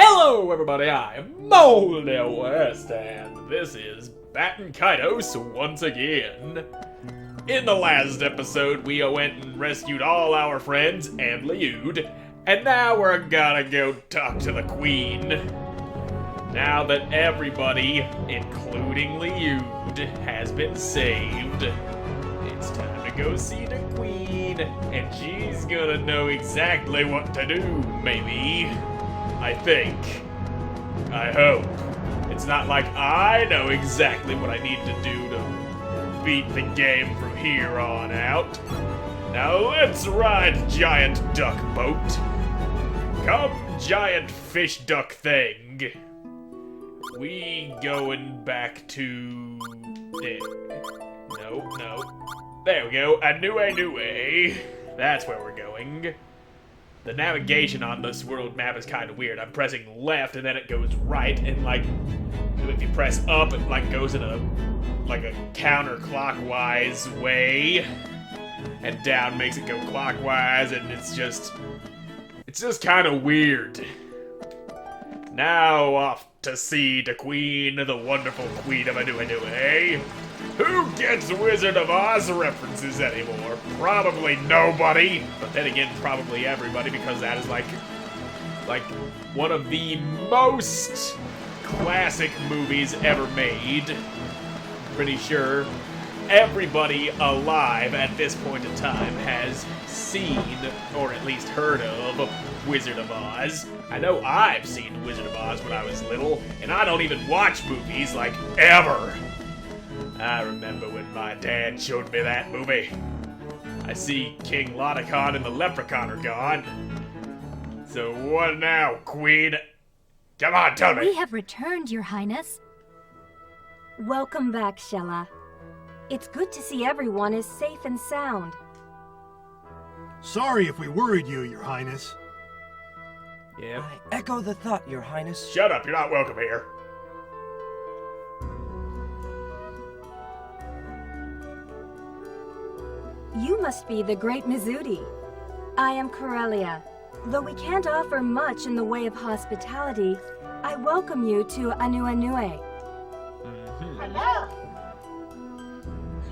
Hello everybody, I am Moldy West, and this is Baten Kaitos once again. In the last episode, we went and rescued all our friends and Lyude, and now we're gonna go talk to the queen. Now that everybody, including Lyude, has been saved, it's time to go see the queen, and she's gonna know exactly what to do, maybe. I think. I hope. It's not like I know exactly what I need to do to beat the game from here on out. Now let's ride giant duck boat. Come, giant fish duck thing. We going back to... No. There we go. Anue. That's where we're going. The navigation on this world map is kind of weird. I'm pressing left and then it goes right, and like if you press up, it like goes in a counterclockwise way, and down makes it go clockwise, and it's just kind of weird. Now off to see the queen, the wonderful queen of Anue. Who gets Wizard of Oz references anymore? Probably nobody, but then again, probably everybody, because that is like one of the most classic movies ever made. Pretty sure everybody alive at this point in time has seen, or at least heard of, Wizard of Oz. I know I've seen Wizard of Oz when I was little, and I don't even watch movies, like, ever. I remember when my dad showed me that movie. I see King Lotacon and the Leprechaun are gone. So what now, Queen? Come on, tell me. We have returned, Your Highness. Welcome back, Shella. It's good to see everyone is safe and sound. Sorry if we worried you, Your Highness. Yeah. I echo the thought, Your Highness. Shut up, you're not welcome here. You must be the great Mizudi. I am Corellia. Though we can't offer much in the way of hospitality, I welcome you to Anue. Hello!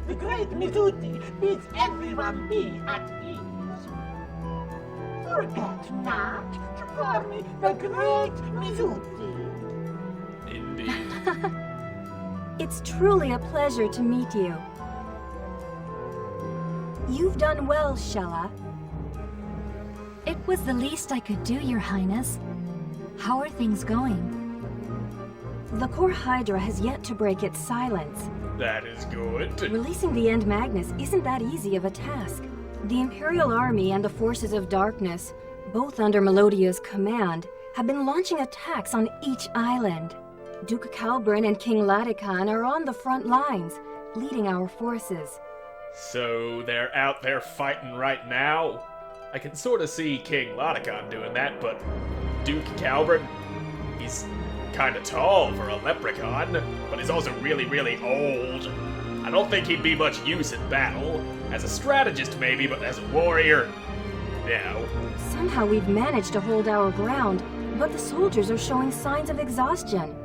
The great Mizudi bids everyone be at ease. Forget not to call me the great Mizudi. Indeed. It's truly a pleasure to meet you. You've done well, Shella. It was the least I could do, Your Highness. How are things going? The core Hydra has yet to break its silence. That is good. Releasing the End Magnus isn't that easy of a task. The Imperial Army and the Forces of Darkness, both under Melodia's command, have been launching attacks on each island. Duke Calbrin and King Latican are on the front lines, leading our forces. So they're out there fighting right now? I can sort of see King Lotacon doing that, but Duke Calbrin, he's kind of tall for a leprechaun, but he's also really, really old. I don't think he'd be much use in battle. As a strategist maybe, but as a warrior, no. Somehow we've managed to hold our ground, but the soldiers are showing signs of exhaustion.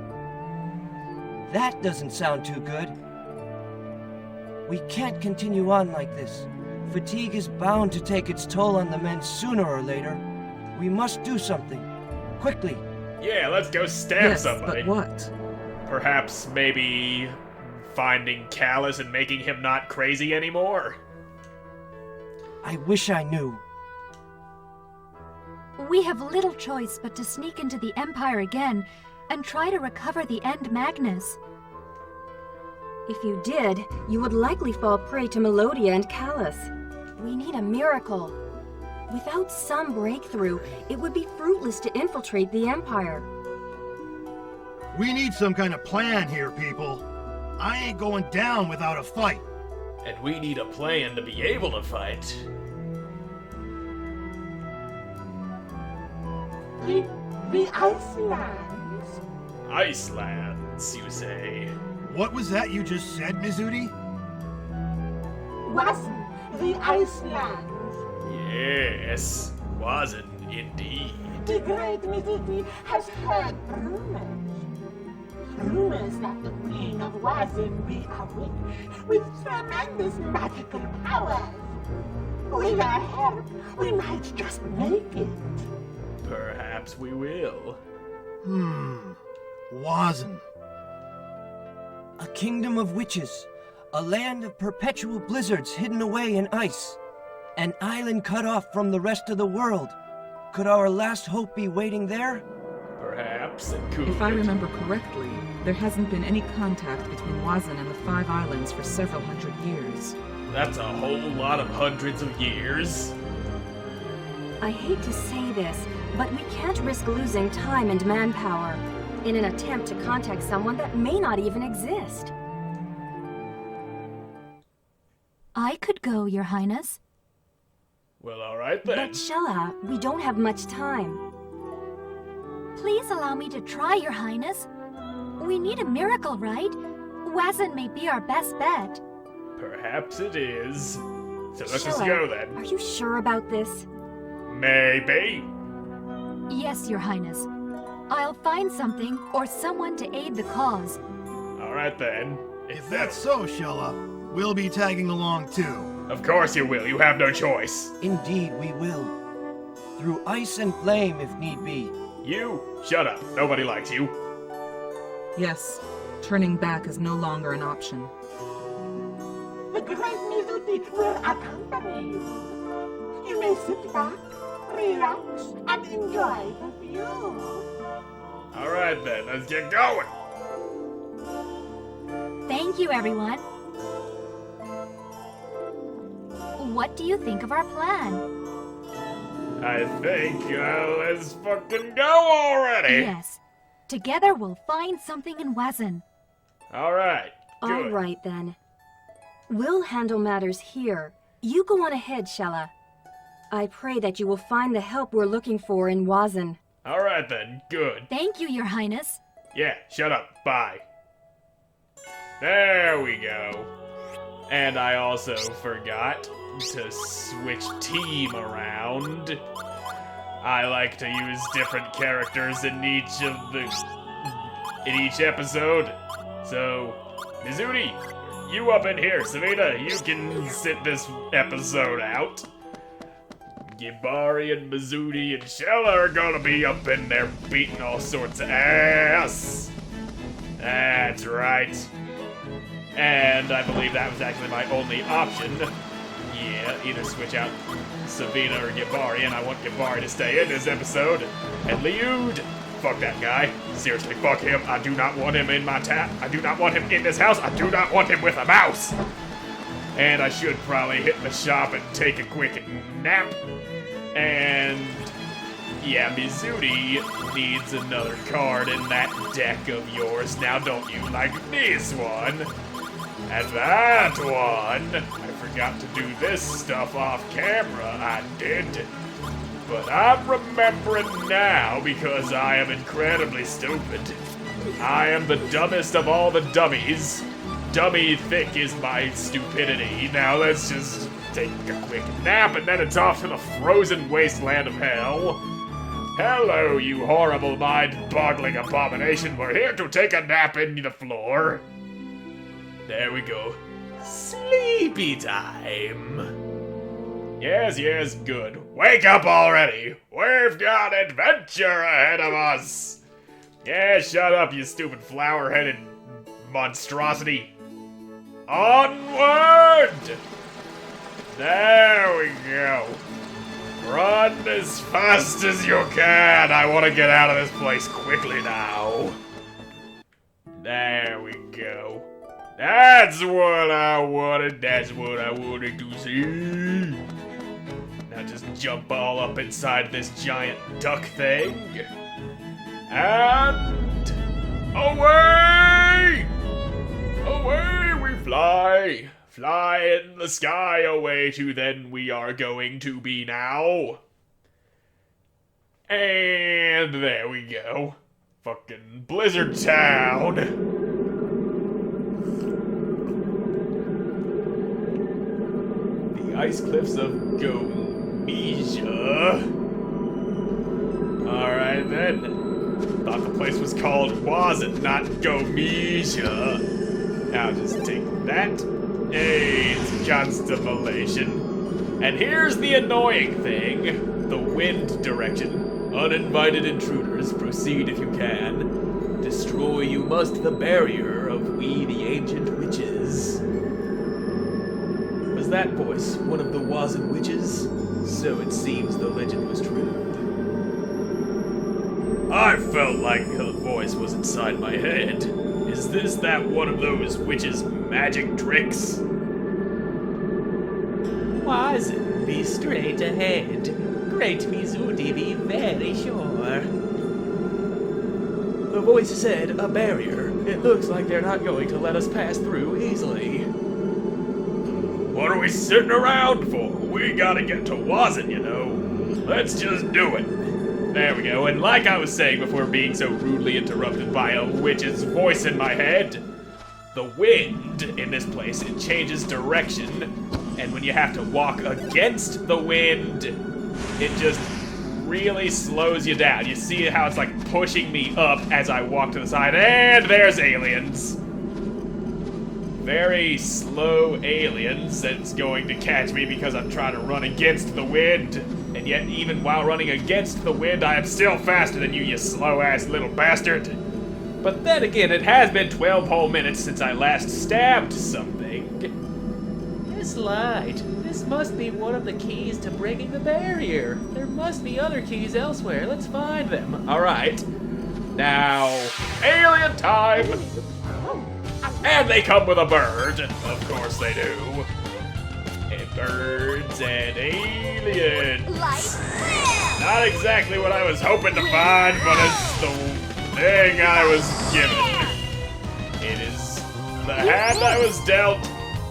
That doesn't sound too good. We can't continue on like this. Fatigue is bound to take its toll on the men sooner or later. We must do something. Quickly. Yeah, let's go stab somebody. But what? Perhaps maybe finding Callus and making him not crazy anymore? I wish I knew. We have little choice but to sneak into the Empire again and try to recover the End Magnus. If you did, you would likely fall prey to Melodia and Callus. We need a miracle. Without some breakthrough, it would be fruitless to infiltrate the Empire. We need some kind of plan here, people. I ain't going down without a fight. And we need a plan to be able to fight. The Icelands. Icelands, you say? What was that you just said, Mizudi? Wazn, the Icelands. Yes, Wazn indeed. The great Mizuti has heard rumors. Rumors that the queen of Wazn be a witch with tremendous magical powers. With our help, we might just make it. Perhaps we will. Wazn. A kingdom of witches. A land of perpetual blizzards hidden away in ice. An island cut off from the rest of the world. Could our last hope be waiting there? Perhaps it could. If I remember correctly, there hasn't been any contact between Wazn and the Five Islands for several hundred years. That's a whole lot of hundreds of years. I hate to say this, but we can't risk losing time and manpower in an attempt to contact someone that may not even exist. I could go, Your Highness. Well, alright then. But Shella, we don't have much time. Please allow me to try, Your Highness. We need a miracle, right? Wazn may be our best bet. Perhaps it is. So let's just Shella, go then. are you sure about this? Maybe. Yes, Your Highness. I'll find something or someone to aid the cause. Alright then. If that's so, Shella, we'll be tagging along too. Of course you will. You have no choice. Indeed, we will. Through ice and flame, if need be. You, shut up. Nobody likes you. Yes, turning back is no longer an option. The great Mizuti will accompany you. You may sit back, relax, and enjoy the view. Alright then, let's get going. Thank you, everyone. What do you think of our plan? I think, let's fucking go already. Yes. Together we'll find something in Wazn. Alright, All good. right, then. We'll handle matters here. You go on ahead, Shella. I pray that you will find the help we're looking for in Wazn. Alright then, good. Thank you, Your Highness. Yeah, shut up. Bye. There we go. And I also forgot to switch team around. I like to use different characters in each episode. So, Mizuti, you up in here. Savita, you can sit this episode out. Gibari and Mizuti and Shella are gonna be up in there beating all sorts of ass. That's right. And I believe that was actually my only option. Yeah, either switch out Savita or Gibari, and I want Gibari to stay in this episode. And Lyude, fuck that guy. Seriously, fuck him. I do not want him in my I do not want him in this house. I do not want him with a mouse. And I should probably hit the shop and take a quick nap. And yeah, Mizuti needs another card in that deck of yours. Now, don't you like this one? And that one. I forgot to do this stuff off camera. I did. But I'm remembering now because I am incredibly stupid. I am the dumbest of all the dummies. Dummy thick is my stupidity. Now let's just take a quick nap and then it's off to the frozen wasteland of hell. Hello, you horrible mind-boggling abomination. We're here to take a nap in the floor. There we go. Sleepy time. Yes, yes, good. Wake up already. We've got adventure ahead of us. Yeah, shut up, you stupid flower-headed monstrosity. Onward! There we go. Run as fast as you can. I want to get out of this place quickly now. There we go. That's what I wanted. That's what I wanted to see. Now just jump all up inside this giant duck thing. And away! Away we fly. Fly in the sky away to then we are going to be now. And there we go. Fucking Blizzard Town. The ice cliffs of Gomesia. then. Thought the place was called Wazn, not Gomesia. Now just take that. Hey, it's constellation. And here's the annoying thing. The wind direction. Uninvited intruders, proceed if you can. Destroy you must the barrier of we the ancient witches. Was that voice one of the Wazn witches? So it seems the legend was true. I felt like the voice was inside my head. Is this that one of those witches' magic tricks? Wazn, be straight ahead. Great Mizudi, be very sure. The voice said a barrier. It looks like they're not going to let us pass through easily. What are we sitting around for? We gotta get to Wazn, you know. Let's just do it. There we go, and like I was saying before being so rudely interrupted by a witch's voice in my head, the wind in this place, it changes direction, and when you have to walk against the wind, it just really slows you down. You see how it's like pushing me up as I walk to the side, and there's aliens. Very slow aliens that's going to catch me because I'm trying to run against the wind. And yet, even while running against the wind, I am still faster than you slow-ass little bastard. But then again, it has been 12 whole minutes since I last stabbed something. This light. This must be one of the keys to breaking the barrier. There must be other keys elsewhere. Let's find them. All right. Now, alien time. And they come with a bird. Of course they do. And birds and aliens. Not exactly what I was hoping to find, but it's the thing I was given. It is the hand I was dealt,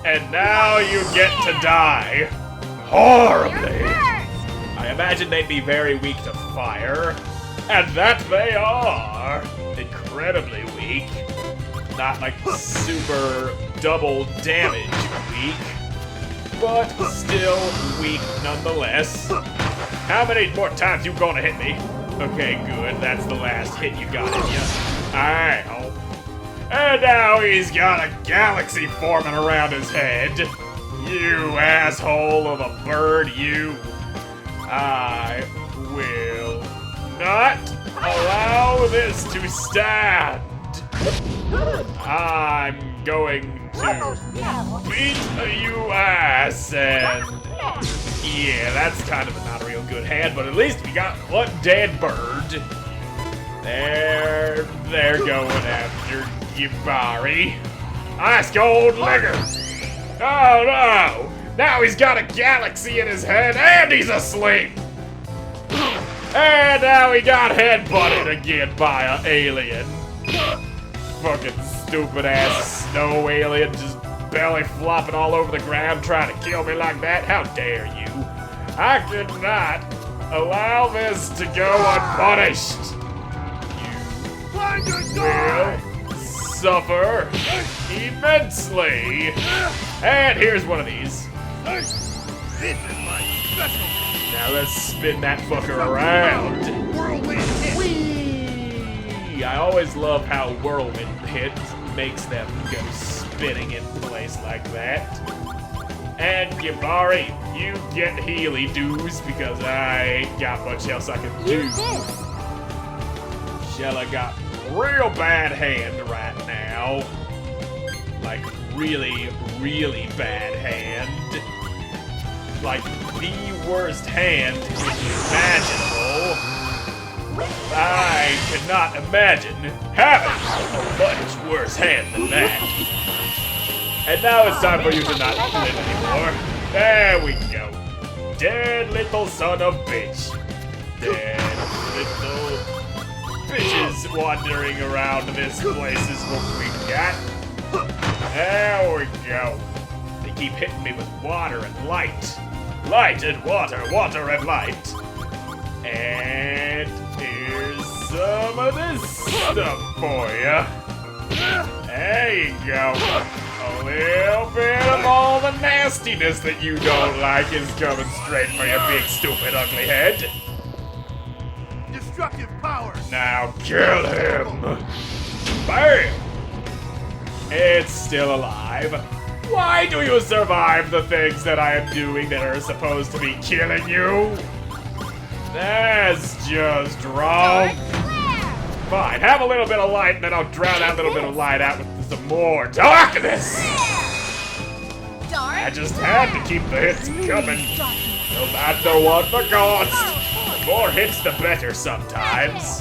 and now you get to die. Horribly. I imagine they'd be very weak to fire, and that they are. Incredibly weak. Not like super double damage weak, but still weak nonetheless. How many more times you gonna hit me? Okay, good. That's the last hit you got in you. Ow. And now he's got a galaxy forming around his head. You asshole of a bird, you. I will not allow this to stand. I'm going to beat you ass, and yeah, that's kind of not a real good hand, but at least we got one dead bird. They're going after Gibari. Ice Gold Ligger. Oh no! Now he's got a galaxy in his head, and he's asleep. And now he got headbutted again by an alien. Fucking stupid ass snow alien just belly flopping all over the ground trying to kill me like that. How dare you? I cannot allow this to go unpunished. You will suffer immensely. And here's one of these. This is my special. Now let's spin that fucker around. Whirlwind hit. Whee! I always love how whirlwind hit makes them go spinning in place like that. And Gibari, you get Healy dues because I ain't got much else I can do. Use this. Shella got real bad hand right now. Like really, really bad hand. Like the worst hand imaginable. I cannot imagine having a much worse hand than that. And now it's time for you to not live anymore. There we go. Dead little son of bitch. Dead little bitches wandering around this place is what we got. There we go. They keep hitting me with water and light. Light and water, water and light. And here's some of this stuff for you. There you go. A little bit of all the nastiness that you don't like is coming straight for your big, stupid, ugly head. Destructive power. Now kill him! Bam! It's still alive. Why do you survive the things that I am doing that are supposed to be killing you? That's just wrong. Fine, have a little bit of light and then I'll drown that little bit of light out with some more darkness! I just had to keep the hits coming, no matter what the cost. The more hits, the better sometimes.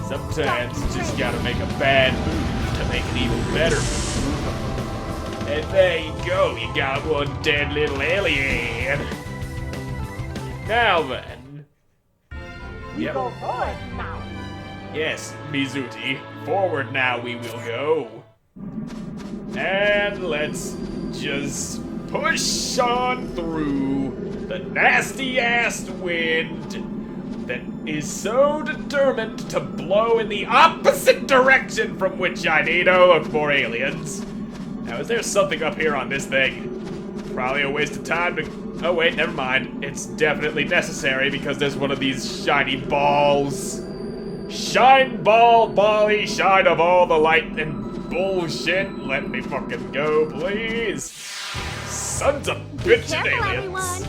Sometimes you just gotta make a bad move to make an even better move. And there you go, you got one dead little alien. Now then. We go forward now. Yes, Mizuti. Forward now we will go. And let's just push on through the nasty-ass wind that is so determined to blow in the opposite direction from which I need to look for aliens. Now, is there something up here on this thing? Probably a waste of time to... Oh, wait, never mind. It's definitely necessary because there's one of these shiny balls. Shine ball, bally, shine of all the light and bullshit. Let me fucking go, please. Sons of bitchin' aliens.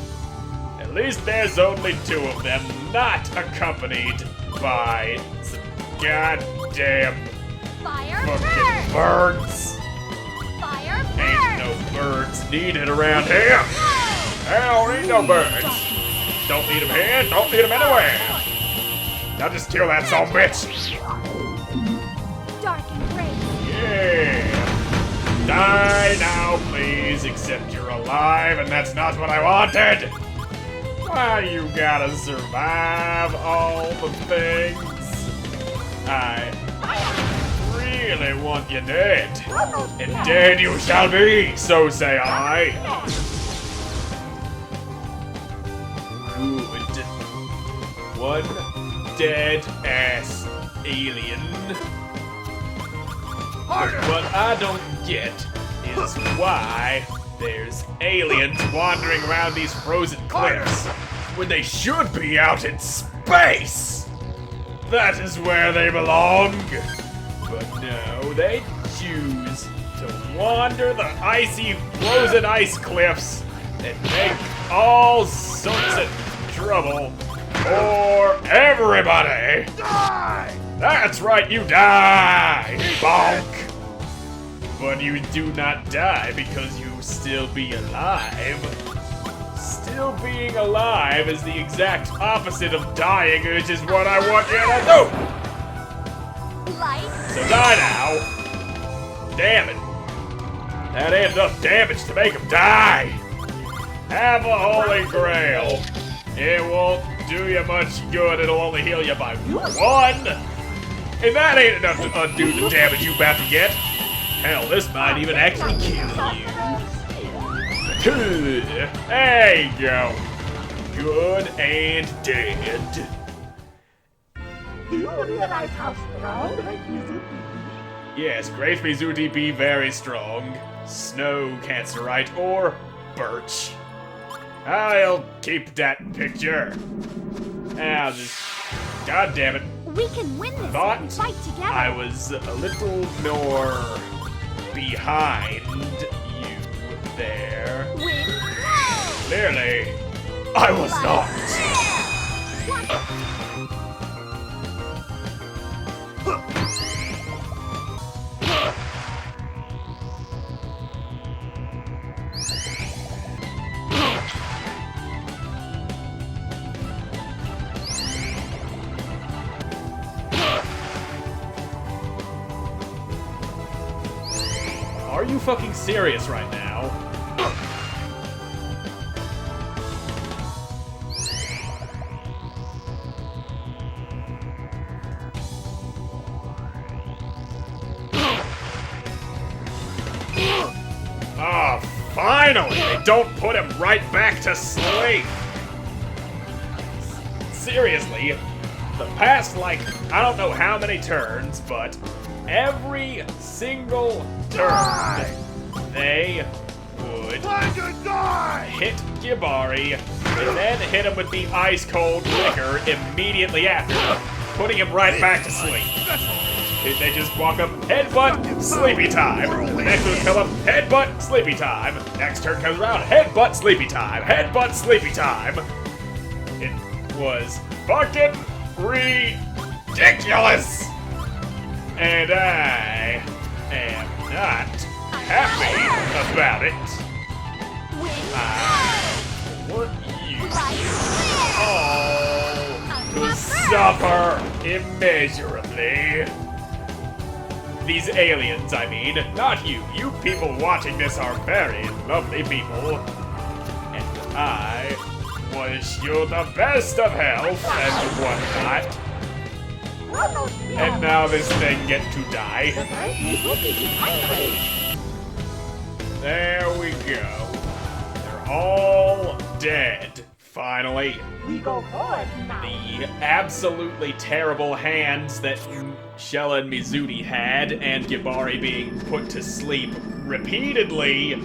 At least there's only 2 of them, not accompanied by some goddamn fucking birds. Ain't no birds needed around here. I don't need no birds. Don't need them here, don't need them anywhere. Now just kill that son of a bitch. Dark and gray. Yeah. Die now, please, except you're alive, and that's not what I wanted. Why you gotta survive all the things? I really want you dead. And dead you shall be, so say I. Good. One dead ass alien. What I don't get is why there's aliens wandering around these frozen cliffs when they should be out in space. That is where they belong. But no, they choose to wander the icy, frozen ice cliffs and make all sorts of trouble for everybody. Die! That's right, you die, bonk. But you do not die because you still be alive. Still being alive is the exact opposite of dying, which is what I want you to do. So die now. Damn it. That ain't enough damage to make him die. Have a holy grail. It won't do you much good, it'll only heal you by 1. And that ain't enough to undo the damage you about to get. Hell, this might even actually kill you. There you go. Good and dead. Do you realize how strong Great Mizuti is? Yes, Great Mizuti be very strong. Snow cancerite or birch. I'll keep that picture. I'll just... God damn it. We can win this Thought if we fight together. I was a little more behind you there. Win. Clearly, I was not. Are you fucking serious right now? Ah, finally! They don't put him right back to sleep! Seriously, the past, like, I don't know how many turns, but every single turn, they would hit Gibari and then hit him with the ice cold liquor immediately after. putting him right back to sleep. They just walk up, headbutt, sleepy time. The next one come up, headbutt, sleepy time. Next turn comes around, headbutt, sleepy time. Headbutt, sleepy time. It was fucking ridiculous. And I am not happy about it. I want you all to suffer immeasurably. These aliens, I mean, not you. You people watching this are very lovely people. And I wish you the best of health and whatnot. And now this thing gets to die. There we go. They're all dead, finally. We go forward now. The absolutely terrible hands that Shella and Mizuti had, and Gibari being put to sleep repeatedly,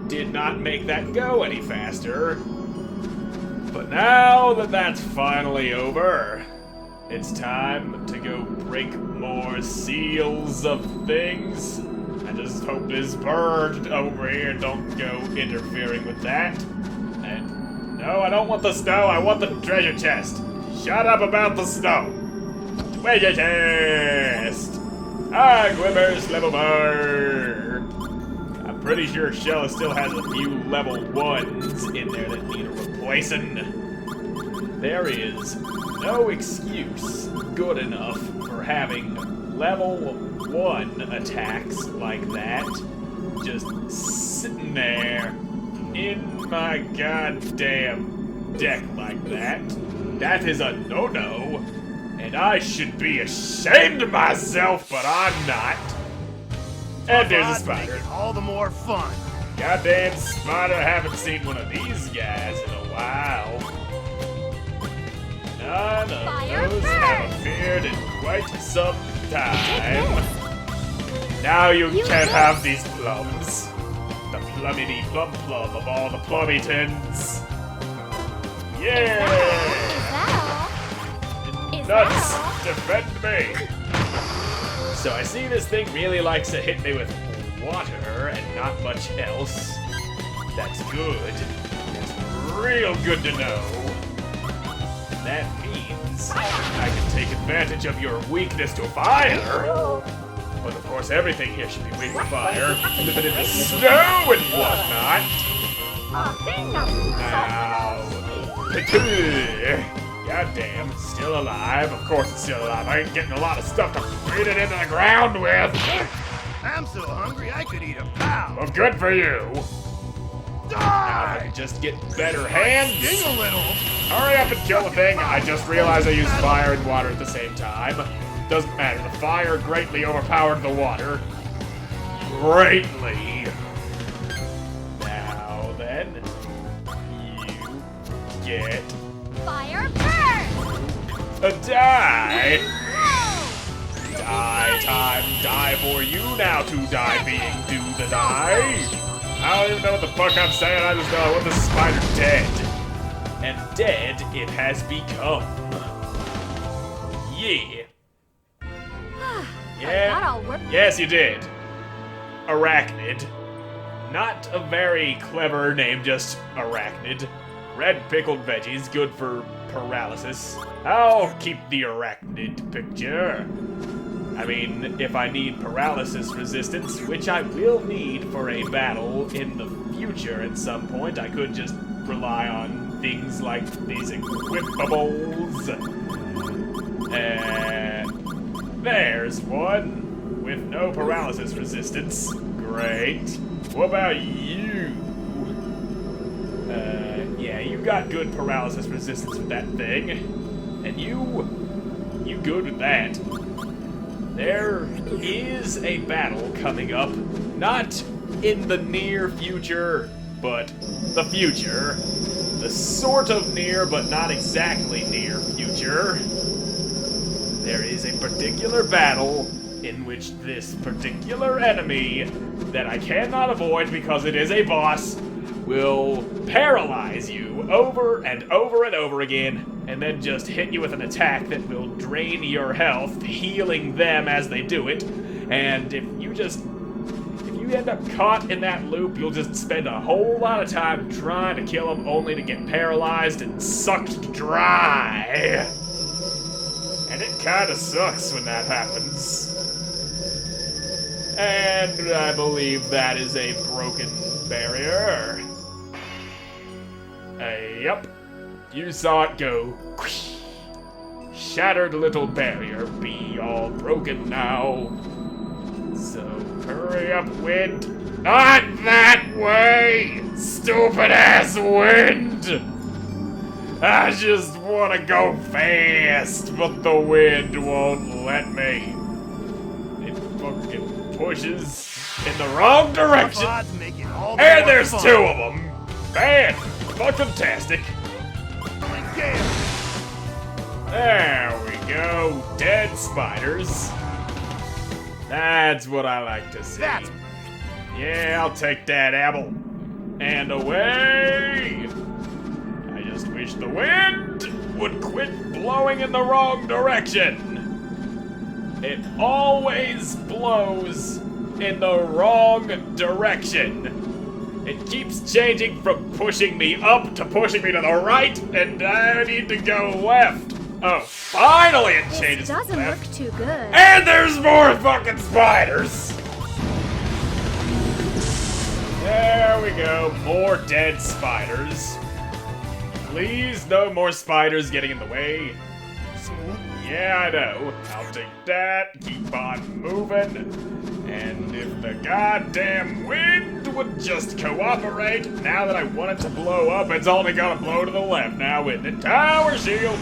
did not make that go any faster. But now that that's finally over, it's time to go break more seals of things. I just hope this bird over here don't go interfering with that. And no, I don't want the snow, I want the treasure chest. Shut up about the snow. Treasure chest! Ah, glimmers level bar. I'm pretty sure Shella still has a few level 1s in there that need replacing. There is no excuse good enough for having level 1 attacks like that just sitting there in my goddamn deck like that. That is a no-no, and I should be ashamed of myself, but I'm not. And there's a spider. Make it all the more fun. Goddamn spider, haven't seen one of these guys in a while. None of those have appeared in quite some time. Now you can have these plums. The plummity plum plum of all the plummytons. Yeah! Nuts, defend me! So I see this thing really likes to hit me with water and not much else. That's good. That's real good to know. That means I can take advantage of your weakness to fire. But of course everything here should be weak to fire. Living in the snow and whatnot. Goddamn, still alive. Of course it's still alive. I ain't getting a lot of stuff to beat it into the ground with. I'm so hungry I could eat a cow. Well, good for you. Now if I Die! can just get better hands. Sting a little. Hurry up and kill the thing. I just realized I used fire and water at the same time. Doesn't matter. The fire greatly overpowered the water. Greatly. Now then, you get Fire burn! a die. Die time, die for you now to die being do the die. I don't even know what the fuck I'm saying, I just know I want the spider dead. And dead it has become. Yeah. That all worked. Yes, you did. Arachnid. Not a very clever name, just Arachnid. Red pickled veggies, good for paralysis. I'll keep the Arachnid picture. I mean, if I need paralysis resistance, which I will need for a battle in the future at some point, I could just rely on things like these equipables. There's one with no paralysis resistance. Great. What about you? Yeah, you got good paralysis resistance with that thing. And you good with that. There is a battle coming up, not in the near future, but the future. The sort of near, but not exactly near future. There is a particular battle in which this particular enemy that I cannot avoid because it is a boss will paralyze you over and over and over again, and then just hit you with an attack that will drain your health, healing them as they do it. And if you end up caught in that loop, you'll just spend a whole lot of time trying to kill them only to get paralyzed and sucked dry. And it kinda sucks when that happens. And I believe that is a broken barrier. Yep. You saw it go. Shattered little barrier be all broken now. So hurry up, wind. Not that way! Stupid ass wind! I just wanna go fast, but the wind won't let me. It fucking pushes in the wrong direction. And there's two of them. Bad. Fucking-tastic. There we go. Dead spiders. That's what I like to see. Yeah, I'll take that apple. And away! I just wish the wind would quit blowing in the wrong direction. It always blows in the wrong direction. It keeps changing from pushing me up to pushing me to the right, and I need to go left. Oh, finally it changes This doesn't left. look too good. And there's more fucking spiders! There we go, more dead spiders. Please, no more spiders getting in the way. Yeah, I know. I'll take that, keep on moving. And if the goddamn wind would just cooperate, now that I want it to blow up, it's only gonna blow to the left now, isn't it? Tower shield!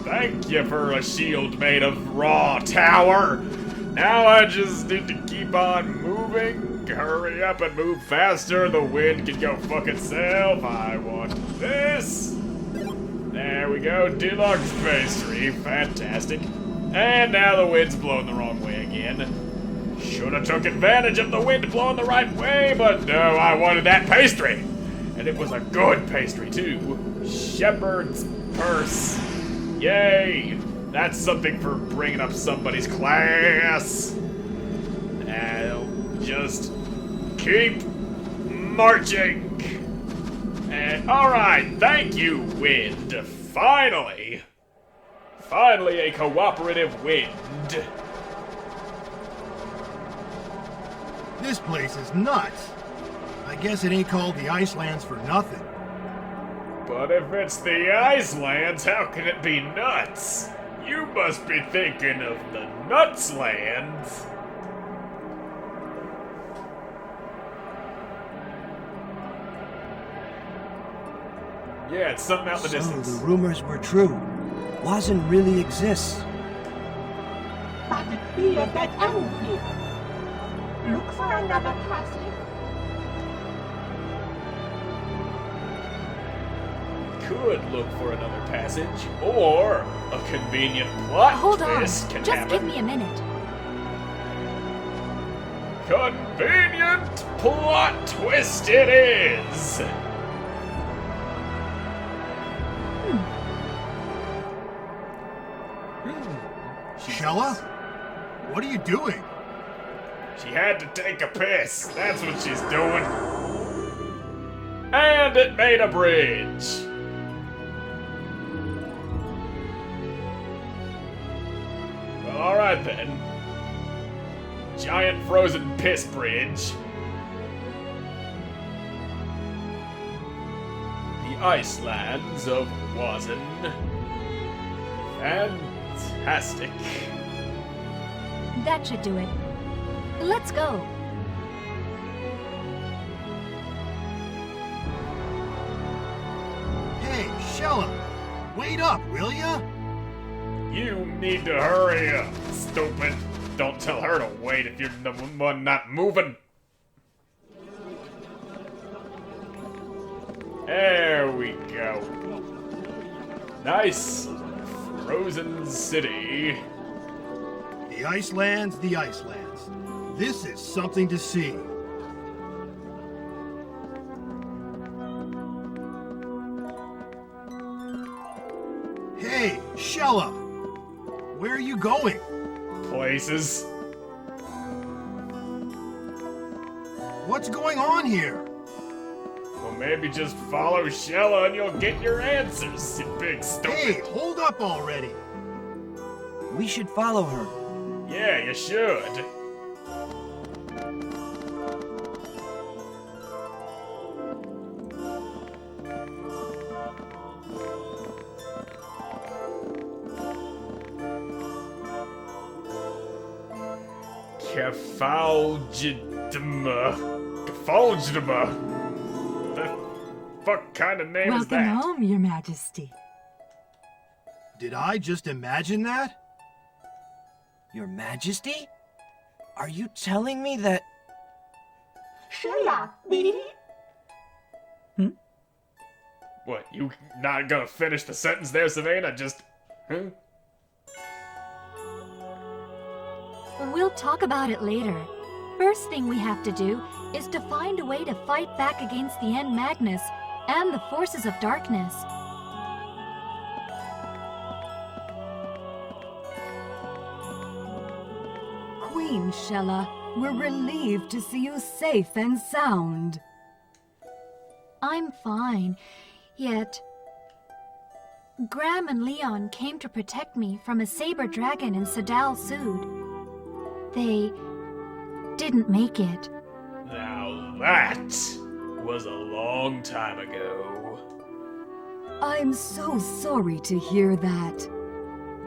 Thank you for a shield made of raw tower. Now I just need to keep on moving. Hurry up and move faster. The wind can go fuck itself. I want this. There we go. Deluxe pastry. Fantastic. And now the wind's blowing the wrong way again. Should have took advantage of the wind blowing the right way, but no, I wanted that pastry. And it was a good pastry, too. Shepherd's purse. Yay! That's something for bringing up somebody's class. I'll just keep marching. And alright, thank you, wind. Finally a cooperative wind. This place is nuts. I guess it ain't called the Icelands for nothing. But if it's the Icelands, how can it be nuts? You must be thinking of the Nutslands. Yeah, it's something out in the So distance. the rumors were true. Wazn really exists. But it be a dead end here. Look for another passage. Could look for another passage, or a convenient plot Hold on. twist can Just happen. give me a minute. Convenient plot twist it is! Shella? What are you doing? She had to take a piss. That's what she's doing. And it made a bridge. Well, alright then. Giant frozen piss bridge. The Icelands of Wazn. Fantastic. That should do it. Let's go. Hey, Shella, wait up, will ya? You need to hurry up, stupid. Don't tell her to wait if you're the one not moving. There we go. Nice frozen city. The Icelands, the Icelands. This is something to see. Hey, Shella! Where are you going? Places. What's going on here? Well, maybe just follow Shella and you'll get your answers, you big stupid. Hey, hold up already! We should follow her. Yeah, you should. Kefaljdma. The fuck kind of name is Welcome that? home, Your Majesty. Did I just imagine that? Your Majesty? Are you telling me that... Shella, Billy? What, you not gonna finish the sentence there, Savannah? Just, huh? We'll talk about it later. First thing we have to do is to find a way to fight back against the End Magnus and the forces of darkness. Queen Shella, we're relieved to see you safe and sound. I'm fine, yet... Graham and Leon came to protect me from a saber dragon in Sadal Sud. They didn't make it. Now that was a long time ago. I'm so sorry to hear that.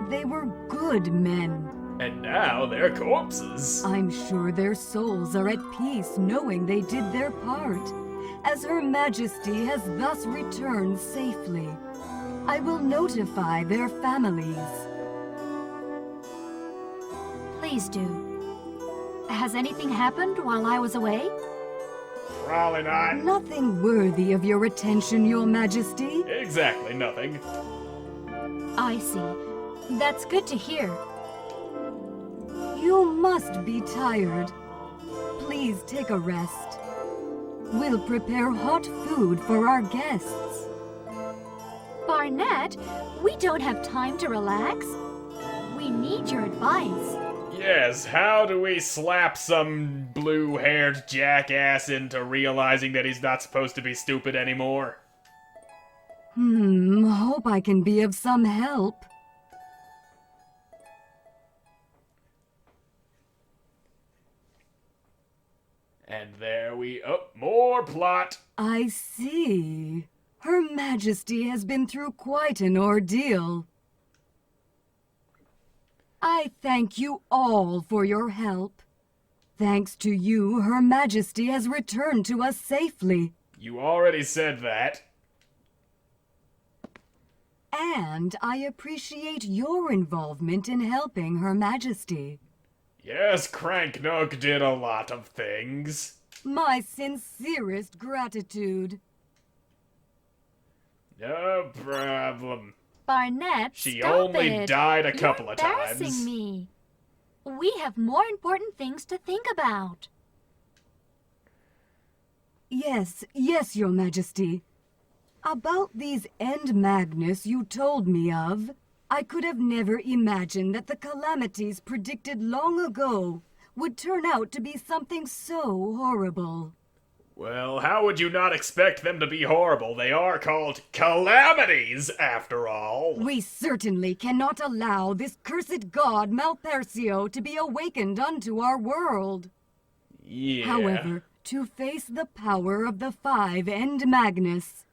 They were good men. And now they're corpses. I'm sure their souls are at peace knowing they did their part, as Her Majesty has thus returned safely. I will notify their families. Please do. Has anything happened while I was away? Probably not. Nothing worthy of your attention, Your Majesty. Exactly nothing. I see. That's good to hear. You must be tired. Please take a rest. We'll prepare hot food for our guests. Barnett, we don't have time to relax. We need your advice. Yes, how do we slap some blue-haired jackass into realizing that he's not supposed to be stupid anymore? Hope I can be of some help. And there we... Oh, more plot! I see. Her Majesty has been through quite an ordeal. I thank you all for your help. Thanks to you, Her Majesty has returned to us safely. You already said that. And I appreciate your involvement in helping Her Majesty. Yes, Cranknook did a lot of things. My sincerest gratitude. No problem. Barnett, She stop only it. died a You're couple of embarrassing times. me. We have more important things to think about. Yes, Your Majesty. About these End Magnus you told me of, I could have never imagined that the calamities predicted long ago would turn out to be something so horrible. Well, how would you not expect them to be horrible? They are called calamities, after all. We certainly cannot allow this cursed god Malpercio to be awakened unto our world. Yeah. However, to face the power of the five End Magnus,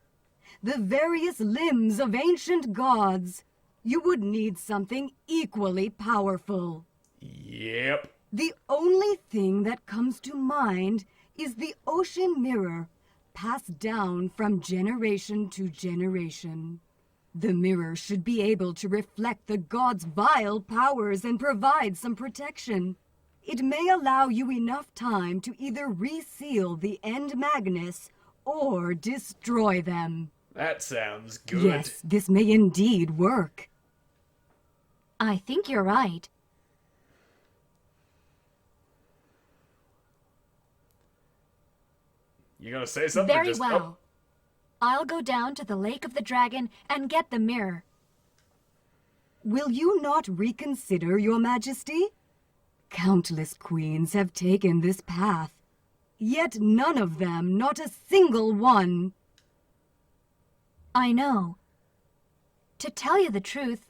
the various limbs of ancient gods, you would need something equally powerful. Yep. The only thing that comes to mind is the ocean mirror, passed down from generation to generation. The mirror should be able to reflect the god's vile powers and provide some protection. It may allow you enough time to either reseal the End Magnus or destroy them. That sounds good. Yes, this may indeed work. I think you're right. You gonna say something? Very Just, well. I'll go down to the Lake of the Dragon and get the mirror. Will you not reconsider, your majesty? Countless queens have taken this path, yet none of them, not a single one. I know. To tell you the truth,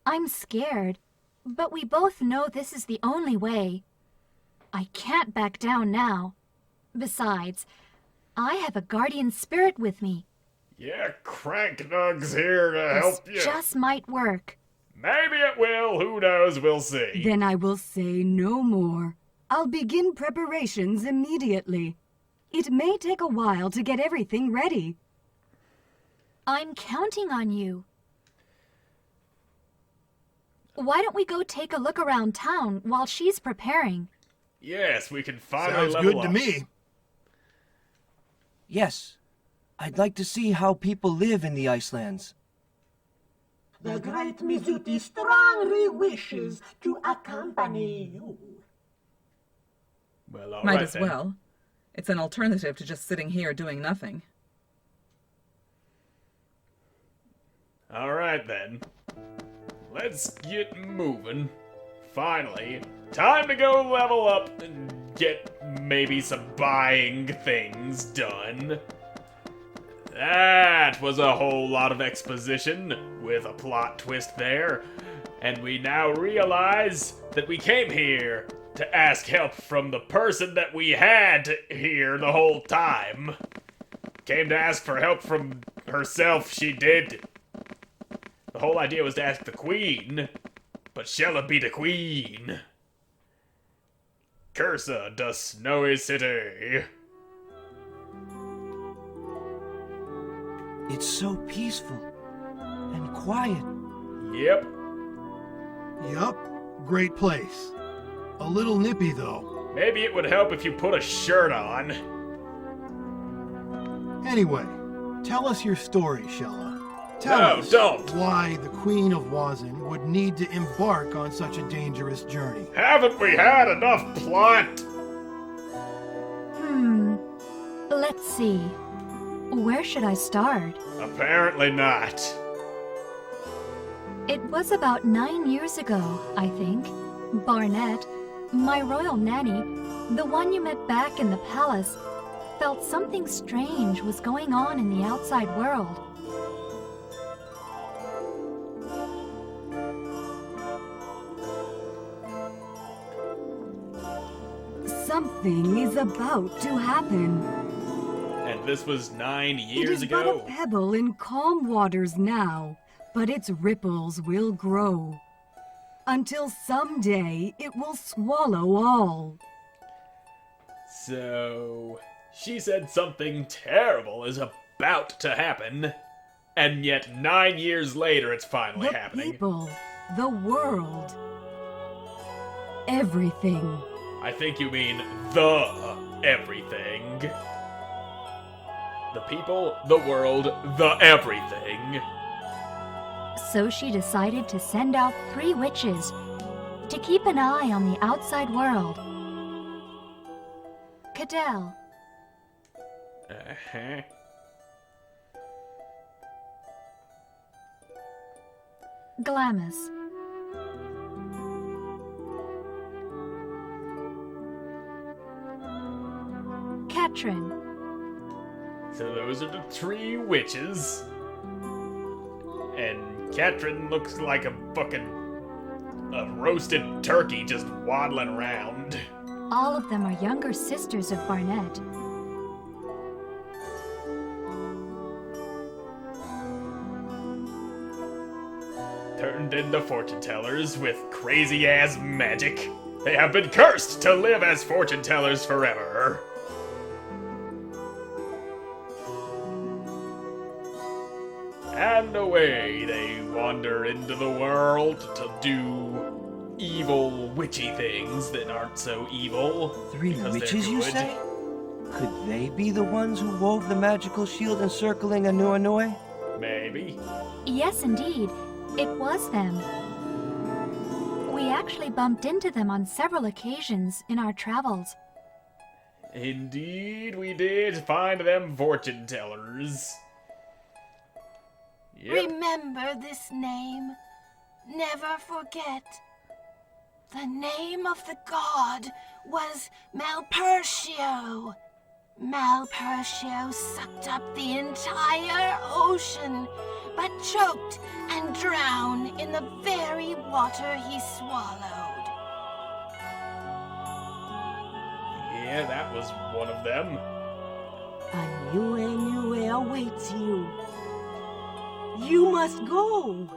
I'm scared, but we both know this is the only way. I can't back down now. Besides, I have a guardian spirit with me. Yeah, Cranknug's here to help you. This just might work. Maybe it will. Who knows? We'll see. Then I will say no more. I'll begin preparations immediately. It may take a while to get everything ready. I'm counting on you. Why don't we go take a look around town while she's preparing? Yes, we can finally Sounds level good up. to me. Yes. I'd like to see how people live in the Icelands. The great Mizuti strongly wishes to accompany you. Well, all Might right as then. well. It's an alternative to just sitting here doing nothing. All right then. Let's get moving. Finally, time to go level up and get maybe some buying things done. That was a whole lot of exposition with a plot twist there. And we now realize that we came here to ask help from the person that we had here the whole time. Came to ask for help from herself, she did. The whole idea was to ask the queen, but shall it be the queen? Cursa, the snowy city. It's so peaceful and quiet. Yep. Yup, great place. A little nippy though. Maybe it would help if you put a shirt on. Anyway, tell us your story, Shella. Tell No, us don't. why the Queen of Wazn would need to embark on such a dangerous journey. Haven't we had enough plot? Let's see. Where should I start? Apparently not. It was about 9 years ago, I think. Barnett, my royal nanny, the one you met back in the palace, felt something strange was going on in the outside world. Something is about to happen. And this was 9 It years is but ago. a pebble in calm waters now, but its ripples will grow. Until someday it will swallow all. So, she said something terrible is about to happen, and yet 9 years later it's finally The happening. people, the world, everything. I think you mean the everything. The people, the world, the everything. So she decided to send out 3 witches to keep an eye on the outside world. Cadell, Uh-huh. Glamis, Katrin, So those are the 3 witches. And Katrin looks like a roasted turkey just waddling around. all of them are younger sisters of Barnett. Turned into fortune tellers with crazy ass magic. They have been cursed to live as fortune tellers forever. And away they wander into the world to do evil witchy things that aren't so evil. 3 because they're witches, you good. say? Could they be the ones who wove the magical shield encircling Anui? Maybe. Yes, indeed, it was them. We actually bumped into them on several occasions in our travels. Indeed, we did find them fortune tellers. Yep. Remember this name? never forget. The name of the god was Malpertio. Malpertio sucked up the entire ocean, but choked and drowned in the very water he swallowed. Yeah, that was one of them. A new awaits you. You must go.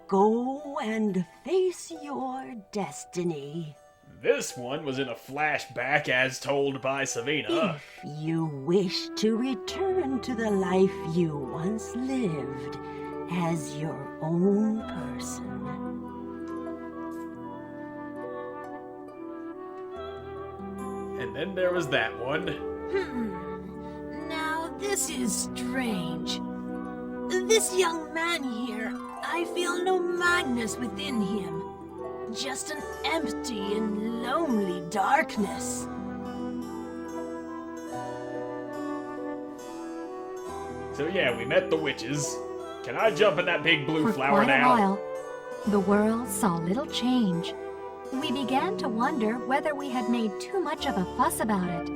Go and face your destiny. This one was in a flashback as told by Savina. If you wish to return to the life you once lived as your own person. And then there was that one. Now this is strange. This young man here, I feel no madness within him. Just an empty and lonely darkness. So yeah, we met the witches. Can I jump in that big blue For flower quite a now? while, the world saw little change. We began to wonder whether we had made too much of a fuss about it.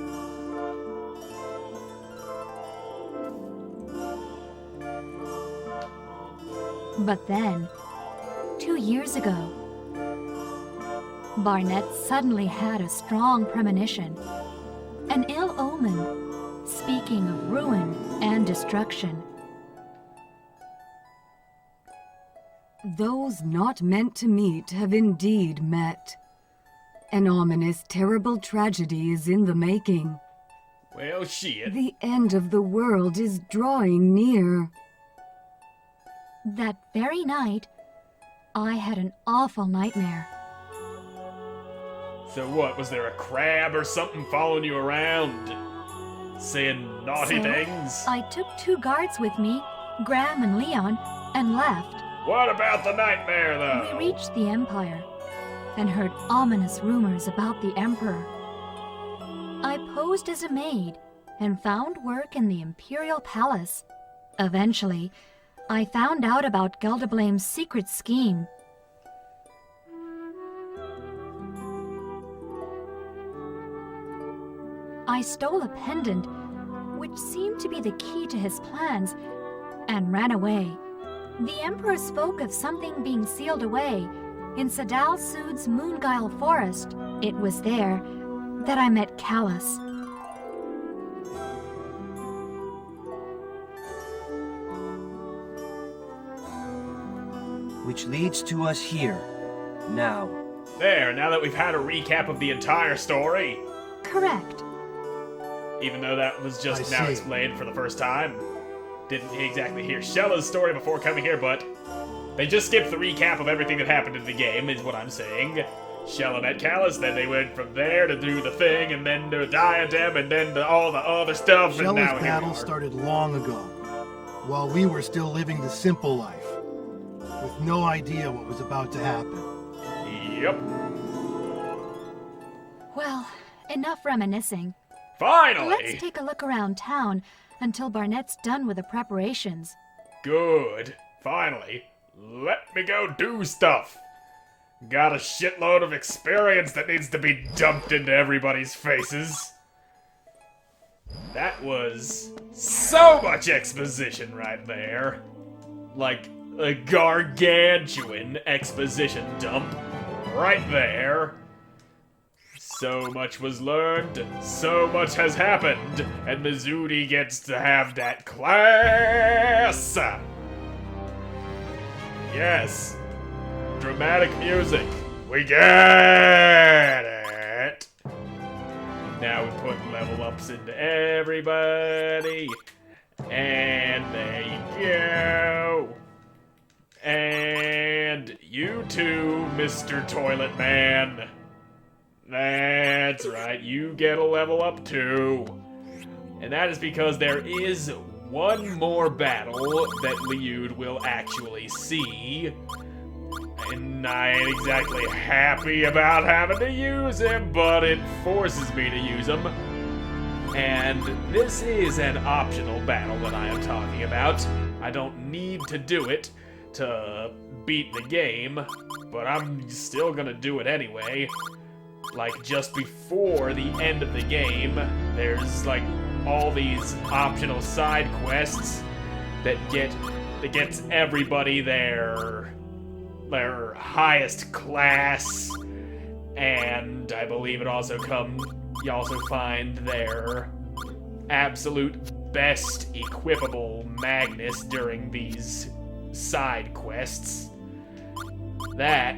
But then, 2 years ago, Barnett suddenly had a strong premonition. An ill omen, speaking of ruin and destruction. Those not meant to meet have indeed met. An ominous, terrible tragedy is in the making. Well, shit. The end of the world is drawing near. That very night, I had an awful nightmare. So what, was there a crab or something following you around? Saying naughty So, things? I took 2 guards with me, Graham and Leon, and left. What about the nightmare, though? We reached the Empire and heard ominous rumors about the Emperor. I posed as a maid and found work in the Imperial Palace. Eventually, I found out about Geldablame's secret scheme. I stole a pendant, which seemed to be the key to his plans, and ran away. The Emperor spoke of something being sealed away in Sadal Sud's Moonguile Forest. It was there that I met Callus. Which leads to us here, now. There, now that we've had a recap of the entire story, Correct. even though that was just I now see. explained for the first time. Didn't exactly hear Shella's story before coming here, but they just skipped the recap of everything that happened in the game, is what I'm saying. Shella met Callus, then they went from there to do the thing, and then to Diadem, and then to all the other stuff, and now Shella's here we battle are. started long ago, while we were still living the simple life, with no idea what was about to happen. Yep. Well, enough reminiscing. Finally! Let's take a look around town until Barnett's done with the preparations. Good. Finally. Let me go do stuff. Got a shitload of experience that needs to be dumped into everybody's faces. That was so much exposition right there. Like a gargantuan exposition dump right there. So much was learned, so much has happened, and Mizudi gets to have that class! Yes. Dramatic music. We get it! Now we put level ups into everybody. And there you go. And you too, Mr. Toilet Man. That's right, you get a level up too. And that is because there is one more battle that Lyude will actually see. And I ain't exactly happy about having to use him, but it forces me to use him. And this is an optional battle that I am talking about. I don't need to do it to beat the game, but I'm still gonna do it anyway. Like, just before the end of the game, there's, like, all these optional side quests that gets everybody their highest class, and I believe you also find their absolute best equipable Magnus during these side quests. That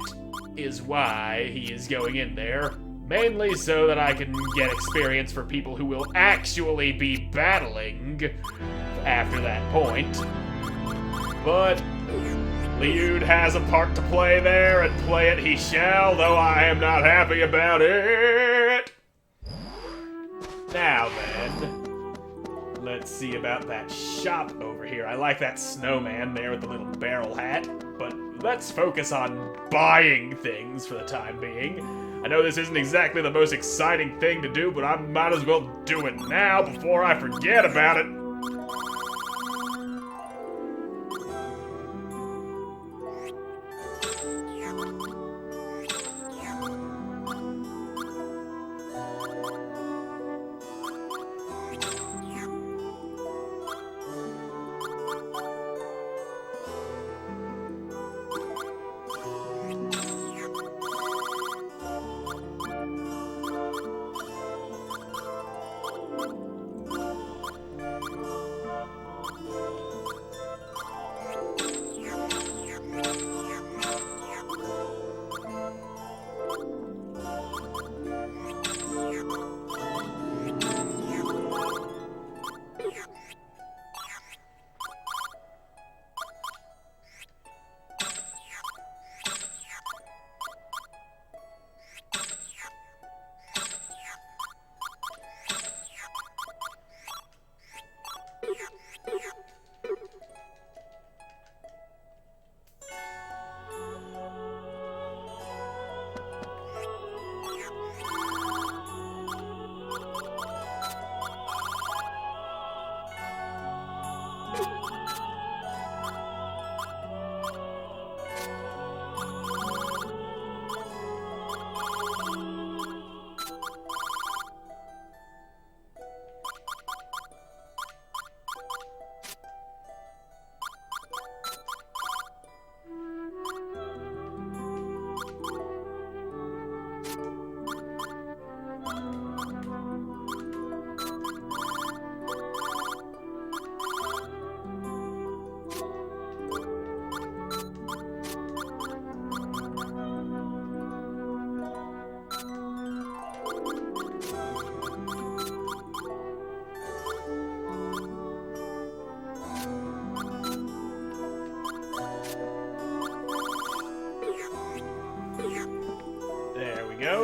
is why he is going in there, mainly so that I can get experience for people who will actually be battling after that point. But Lyude has a part to play there, and play it he shall, though I am not happy about it. Now then, let's see about that shop over here. I like that snowman there with the little barrel hat, but let's focus on buying things for the time being. I know this isn't exactly the most exciting thing to do, but I might as well do it now before I forget about it.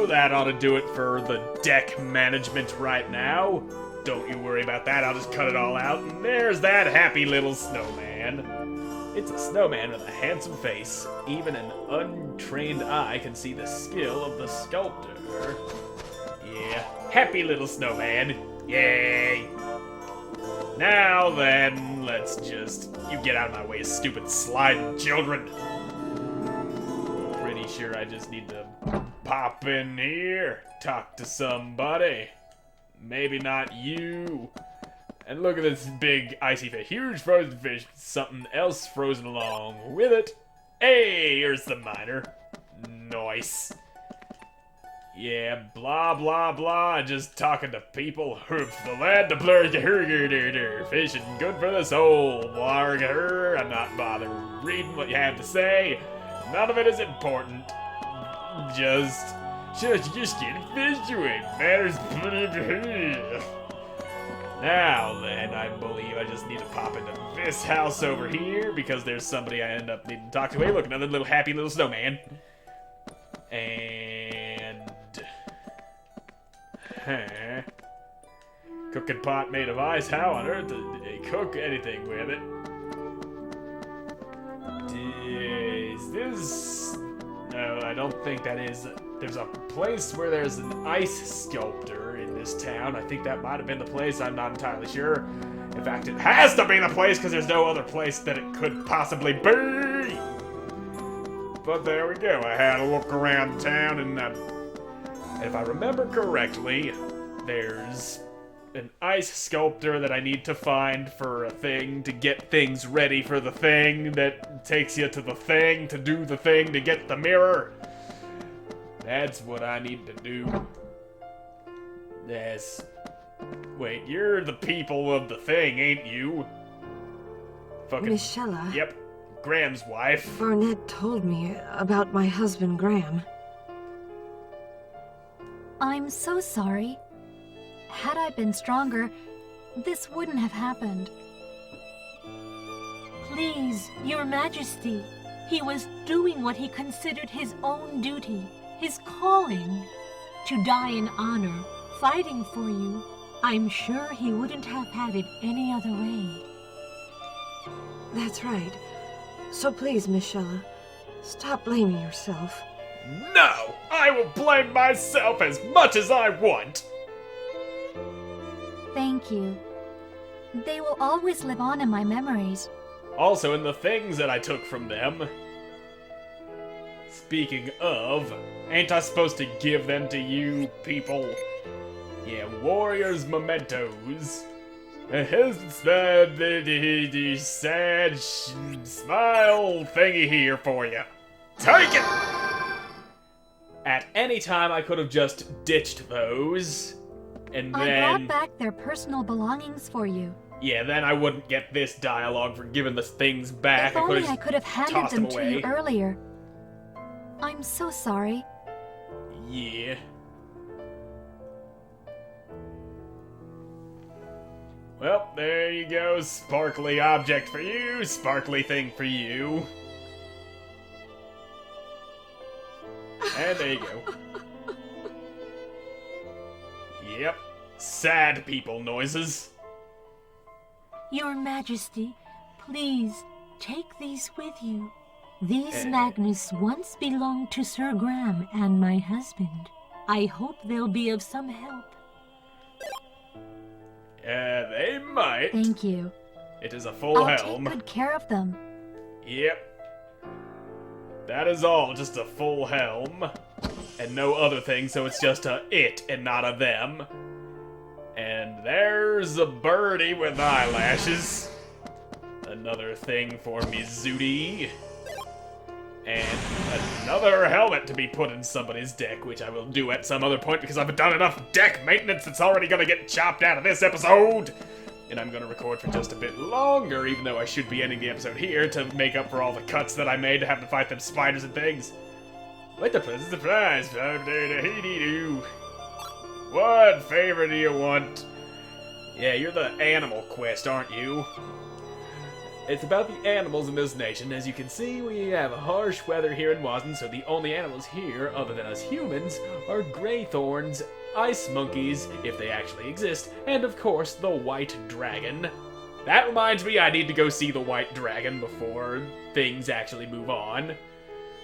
That ought to do it for the deck management right now. Don't you worry about that, I'll just cut it all out, and there's that happy little snowman. It's a snowman with a handsome face. Even an untrained eye can see the skill of the sculptor. Yeah, happy little snowman. Yay! Now then, let's just... You get out of my way, stupid sliding children. Pretty sure I just need to pop in here, talk to somebody. Maybe not you. And look at this big icy fish. Huge frozen fish. Something else frozen along with it. Hey, here's the miner. Nice. Yeah, blah, blah, blah. Just talking to people. Hoops, the lad, the blur, the hurger, fishing good for the soul. Blarger. I'm not bothered reading what you have to say. None of it is important. Just getting fish to it. Matters. Now then, I believe I just need to pop into this house over here because there's somebody I end up needing to talk to. Hey, look, another little happy little snowman. And... Cooking pot made of ice. How on earth did they cook anything with it? Is this... No, I don't think that is... There's a place where there's an ice sculptor in this town. I think that might have been the place. I'm not entirely sure. In fact, it has to be the place because there's no other place that it could possibly be. But there we go. I had a look around town, and if I remember correctly, there's an ice sculptor that I need to find for a thing to get things ready for the thing that takes you to the thing to do the thing to get the mirror. That's what I need to do. Yes. Wait, you're the people of the thing, ain't you? Fucking. Michella. Yep. Graham's wife. Barnett told me about my husband, Graham. I'm so sorry. Had I been stronger, this wouldn't have happened. Please, Your Majesty, he was doing what he considered his own duty, his calling. To die in honor, fighting for you. I'm sure he wouldn't have had it any other way. That's right. So please, Michella, stop blaming yourself. No! I will blame myself as much as I want! Thank you. They will always live on in my memories. Also in the things that I took from them. Speaking of, ain't I supposed to give them to you people? Yeah, warriors' mementos. His the sad smile thingy here for you. Take it! At any time I could have just ditched those. And I then... brought back their personal belongings for you. Yeah, then I wouldn't get this dialogue for giving the things back. If only I just could have handed tossed them them to you away. earlier. I'm so sorry. Yeah. Well, there you go. Sparkly object for you, sparkly thing for you. And there you go. Yep. Sad people noises. Your Majesty, please take these with you. These magnets once belonged to Sir Graham and my husband. I hope they'll be of some help. They might. Thank you. It is a full I'll helm. take good care of them. Yep. That is all, just a full helm. And no other thing, so it's just a it and not a them. And there's a birdie with eyelashes. Another thing for me Zooty. And another helmet to be put in somebody's deck, which I will do at some other point because I've done enough deck maintenance that's already gonna get chopped out of this episode. And I'm gonna record for just a bit longer, even though I should be ending the episode here to make up for all the cuts that I made to have to fight them spiders and things. What the pleasant surprise! What favor do you want? Yeah, you're the animal quest, aren't you? It's about the animals in this nation. As you can see, we have harsh weather here in Wazn, so the only animals here, other than us humans, are greythorns, ice monkeys, if they actually exist, and of course, the white dragon. That reminds me I need to go see the white dragon before things actually move on.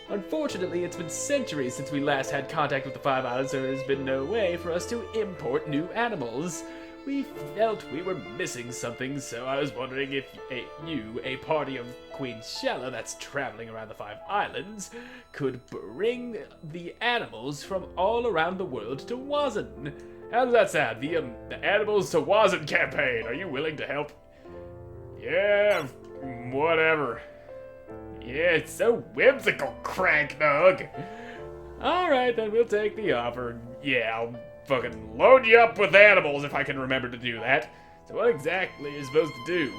Unfortunately, it's been centuries since we last had contact with the Five Islands, so there's been no way for us to import new animals. We felt we were missing something, so I was wondering if you, a party of Queen Shella that's traveling around the Five Islands, could bring the animals from all around the world to Wazn. How does that sound? The Animals to Wazn campaign. Are you willing to help? Yeah, whatever. Yeah, it's so whimsical, Cranknug. Alright, then we'll take the offer. Yeah, I'll fucking load you up with animals if I can remember to do that. So what exactly are you supposed to do?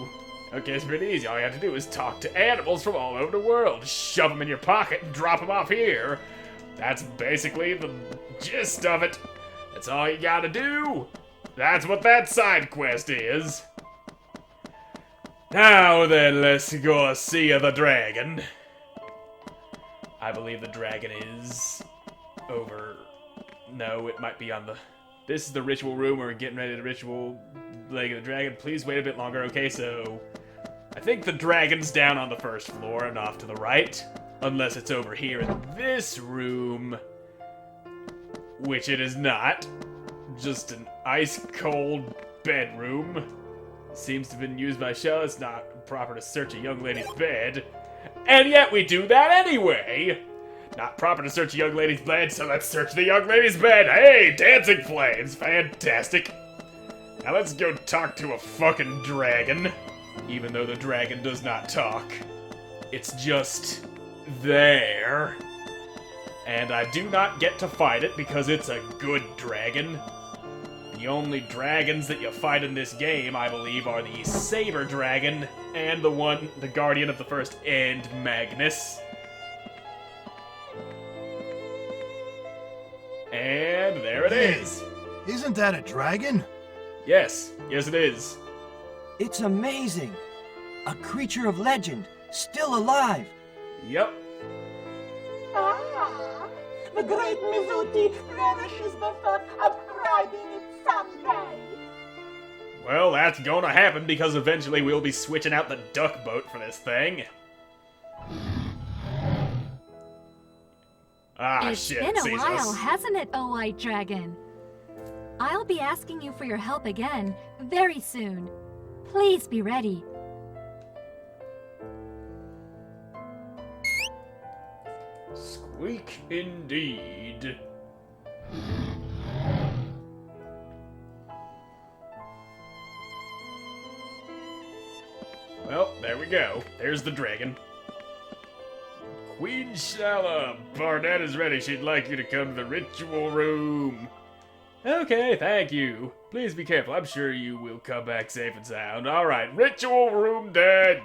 Okay, it's pretty easy. All you have to do is talk to animals from all over the world. Shove them in your pocket and drop them off here. That's basically the gist of it. That's all you gotta do. That's what that side quest is. Now then, let's go see the dragon. I believe the dragon is over. No, it might be on the... This is the ritual room. We're getting ready to ritual leg of the dragon. Please wait a bit longer. Okay, so... I think the dragon's down on the first floor and off to the right. Unless it's over here in this room. Which it is not. Just an ice-cold bedroom. Seems to have been used by Shell. It's not proper to search a young lady's bed. And yet we do that anyway! Not proper to search a young lady's bed, so let's search the young lady's bed. Hey, dancing flames, fantastic. Now let's go talk to a fucking dragon. Even though the dragon does not talk. It's just there. And I do not get to fight it because it's a good dragon. The only dragons that you fight in this game, I believe, are the Saber Dragon and the Guardian of the First End, Magnus. And there it is. Isn't that a dragon? Yes, it is. It's amazing. A creature of legend, still alive. Yep. Ah, the great Mizuti relishes the thought of riding it someday. Well, that's gonna happen because eventually we'll be switching out the duck boat for this thing. Ah, It's shit, been a sees while, us. hasn't it, O White Dragon? I'll be asking you for your help again, very soon. Please be ready. Squeak indeed. Well, there we go. There's the dragon. Queen Shala, Barnett is ready. She'd like you to come to the ritual room. Okay, thank you. Please be careful. I'm sure you will come back safe and sound. Alright, ritual room done.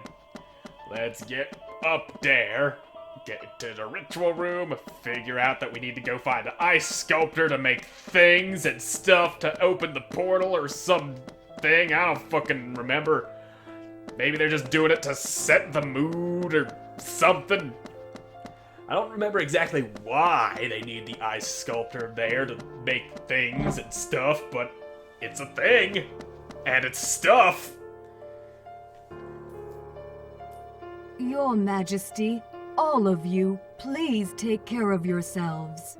Let's get up there. Get to the ritual room. Figure out that we need to go find an ice sculptor to make things and stuff to open the portal or something. I don't fucking remember. Maybe they're just doing it to set the mood or something. I don't remember exactly why they need the ice sculptor there to make things and stuff, but it's a thing. And it's stuff. Your Majesty, all of you, please take care of yourselves.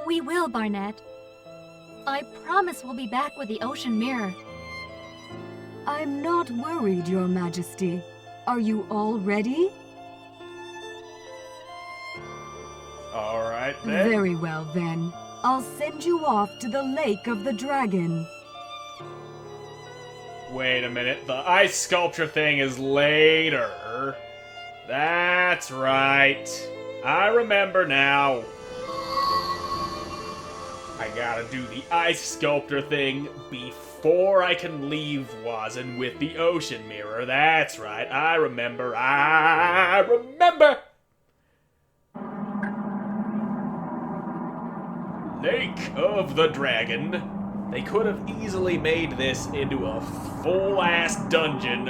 We will, Barnett. I promise we'll be back with the ocean mirror. I'm not worried, Your Majesty. Are you all ready? Alright then. Very well, then. I'll send you off to the Lake of the Dragon. Wait a minute, the ice sculpture thing is later. That's right. I remember now. I gotta do the ice sculptor thing before I can leave Wazn with the ocean mirror. That's right, I remember. Lake of the Dragon. They could have easily made this into a full-ass dungeon,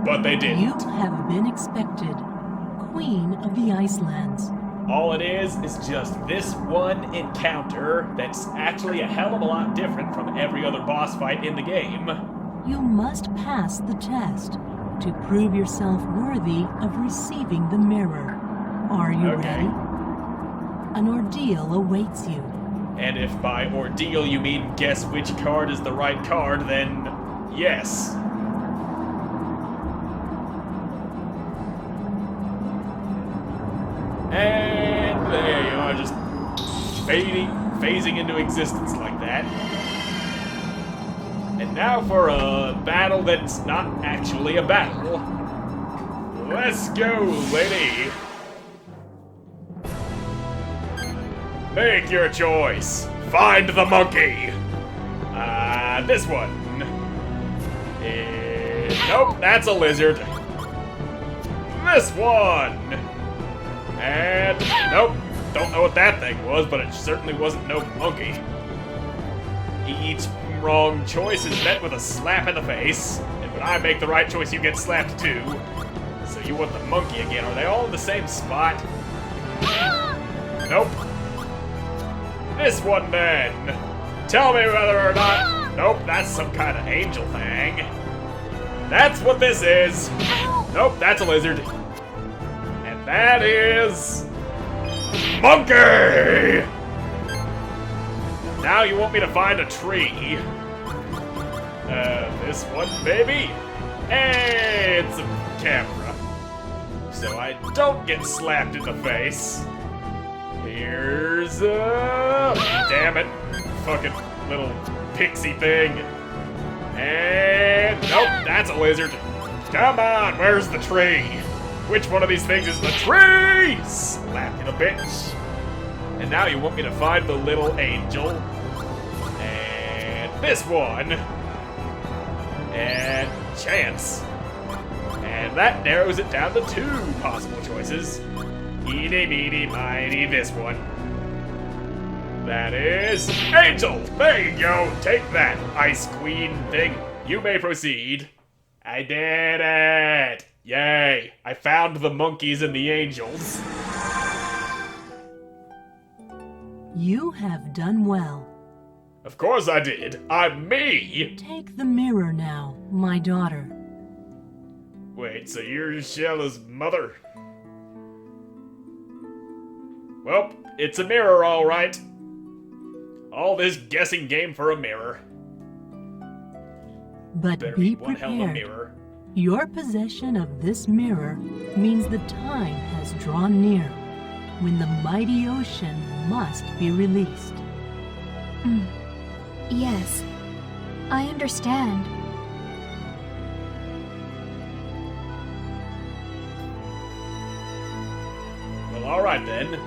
but they didn't. You have been expected, Queen of the Icelands. All it is just this one encounter that's actually a hell of a lot different from every other boss fight in the game. You must pass the test to prove yourself worthy of receiving the mirror. Are you Okay. ready? An ordeal awaits you. And if by ordeal you mean guess which card is the right card, then yes. And there you are, just phasing into existence like that. And now for a battle that's not actually a battle. Let's go, lady. Make your choice. Find the monkey. This one. Nope, that's a lizard. This one. And nope, don't know what that thing was, but it certainly wasn't no monkey. Each wrong choice is met with a slap in the face, and when I make the right choice, you get slapped too. So you want the monkey again? Are they all in the same spot? Nope. This one then. Tell me whether or not... Nope, that's some kind of angel thing. That's what this is. Nope, that's a lizard. And that is... Monkey! Now you want me to find a tree. This one, maybe? Hey, it's a camera. so I don't get slapped in the face. Here's damn it. Fucking little pixie thing. And nope, that's a lizard. Come on, where's the tree? Which one of these things is the tree? Slap you the bitch. And now you want me to find the little angel. And this one. And chance. And that narrows it down to 2 possible choices. Eeny, meeny, miny, this one. That is Angel! There you go! Take that, Ice Queen thing. You may proceed. I did it! Yay! I found the monkeys and the angels. You have done well. Of course I did. I'm me! Take the mirror now, my daughter. Wait, so you're Shella's mother? Well, it's a mirror, all right. All this guessing game for a mirror. But Better be one hell of a prepared. mirror. Your possession of this mirror means the time has drawn near, when the mighty ocean must be released. Yes, I understand. Well, all right then.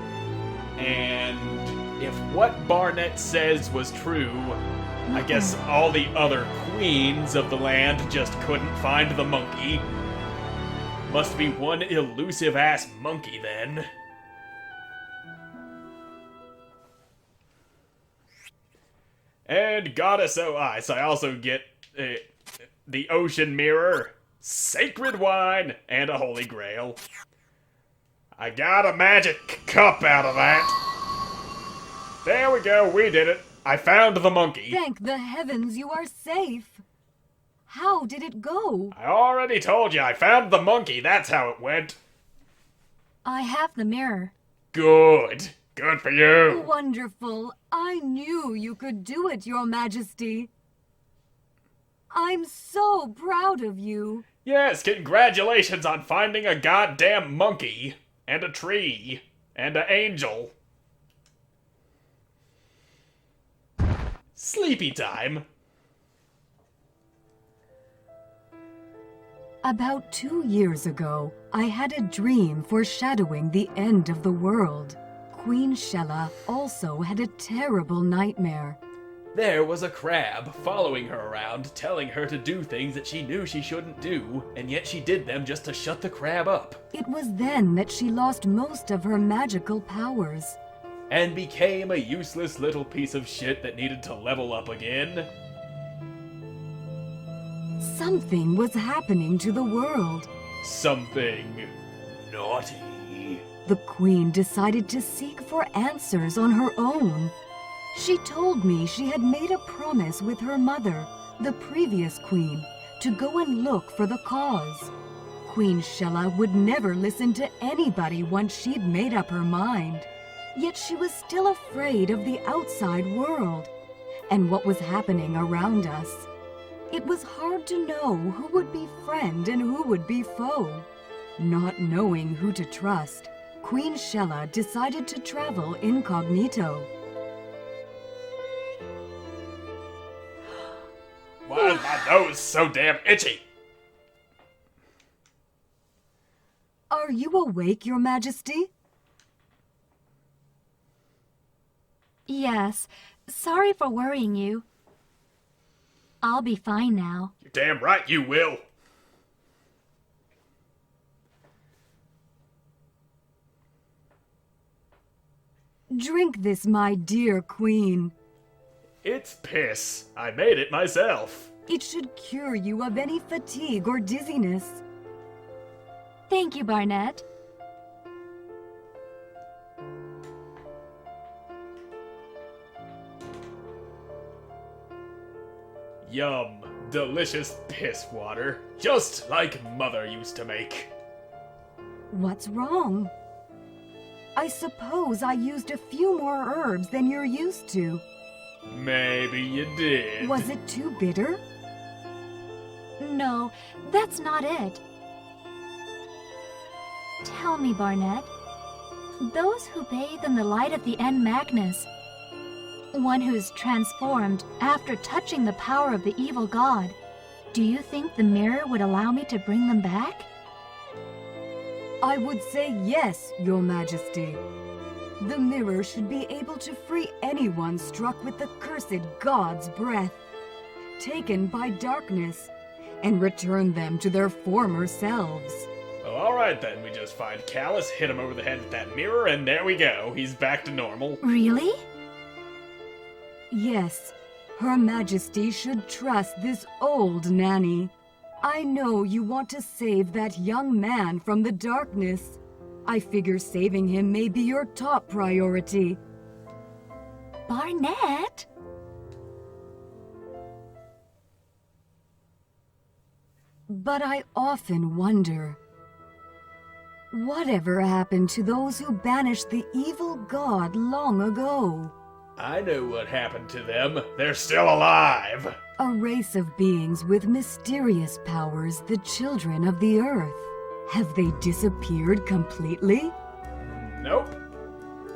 And if what Barnett says was true, I guess all the other queens of the land just couldn't find the monkey. Must be one elusive-ass monkey, then. And Goddess O Ice, I also get the Ocean Mirror, Sacred Wine, and a Holy Grail. I got a magic cup out of that. There we go, we did it. I found the monkey. Thank the heavens you are safe. How did it go? I already told you, I found the monkey. That's how it went. I have the mirror. Good. Good for you. Wonderful. I knew you could do it, Your Majesty. I'm so proud of you. Yes, congratulations on finding a goddamn monkey. And a tree. And an angel. Sleepy time. About 2 years ago, I had a dream foreshadowing the end of the world. Queen Shella also had a terrible nightmare. There was a crab following her around, telling her to do things that she knew she shouldn't do, and yet she did them just to shut the crab up. It was then that she lost most of her magical powers. And became a useless little piece of shit that needed to level up again. Something was happening to the world. Something naughty. The queen decided to seek for answers on her own. She told me she had made a promise with her mother, the previous queen, to go and look for the cause. Queen Shella would never listen to anybody once she'd made up her mind. Yet she was still afraid of the outside world and what was happening around us. It was hard to know who would be friend and who would be foe. Not knowing who to trust, Queen Shella decided to travel incognito. Why is my nose so damn itchy? Are you awake, Your Majesty? Yes, sorry for worrying you. I'll be fine now. You're damn right you will. Drink this, my dear queen. It's piss. I made it myself. It should cure you of any fatigue or dizziness. Thank you, Barnett. Yum. Delicious piss water. Just like Mother used to make. What's wrong? I suppose I used a few more herbs than you're used to. Maybe you did. Was it too bitter? No, that's not it. Tell me, Barnett, those who bathe in the light of the N Magnus, one who's transformed after touching the power of the evil god, do you think the mirror would allow me to bring them back? I would say yes, Your Majesty. The mirror should be able to free anyone struck with the cursed god's breath, taken by darkness, and return them to their former selves. Well, alright then, we just find Callus, hit him over the head with that mirror, and there we go. He's back to normal. Really? Yes, Her Majesty should trust this old nanny. I know you want to save that young man from the darkness. I figure saving him may be your top priority. Barnett? But I often wonder, whatever happened to those who banished the evil god long ago? I know what happened to them. They're still alive. A race of beings with mysterious powers, the children of the earth. Have they disappeared completely? Nope.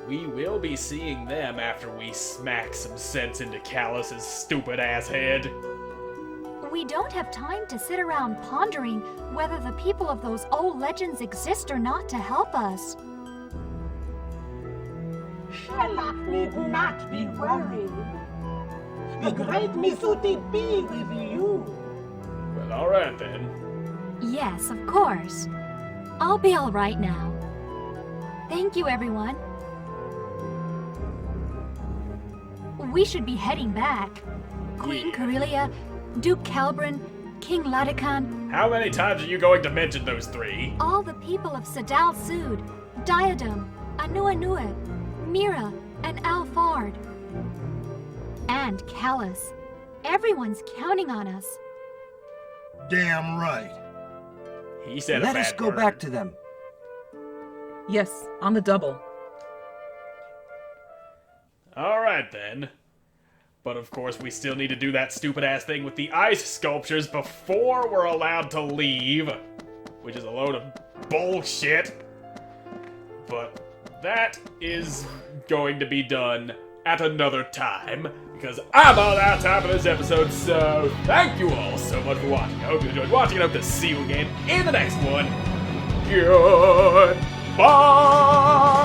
We will be seeing them after we smack some sense into Callus's stupid ass head. We don't have time to sit around pondering whether the people of those old legends exist or not to help us. Sherlock need not be worried. The great Misuti be with you. Well, alright then. Yes, of course. I'll be all right now. Thank you, everyone. We should be heading back. Queen Corellia, Duke Calbrin, King Ladekan, How many times are you going to mention those three? all the people of Sadal Sud, Diadem, Anuanua, Mira, and Alfard. And Callus. Everyone's counting on us. Damn right. He said Let a us bad go word. back to them. Yes, on the double. Alright then. But of course we still need to do that stupid ass thing with the ice sculptures before we're allowed to leave. Which is a load of bullshit. But that is going to be done at another time. Because I'm all out of time for this episode, so thank you all so much for watching. I hope you enjoyed watching, and I hope to see you again in the next one. Goodbye!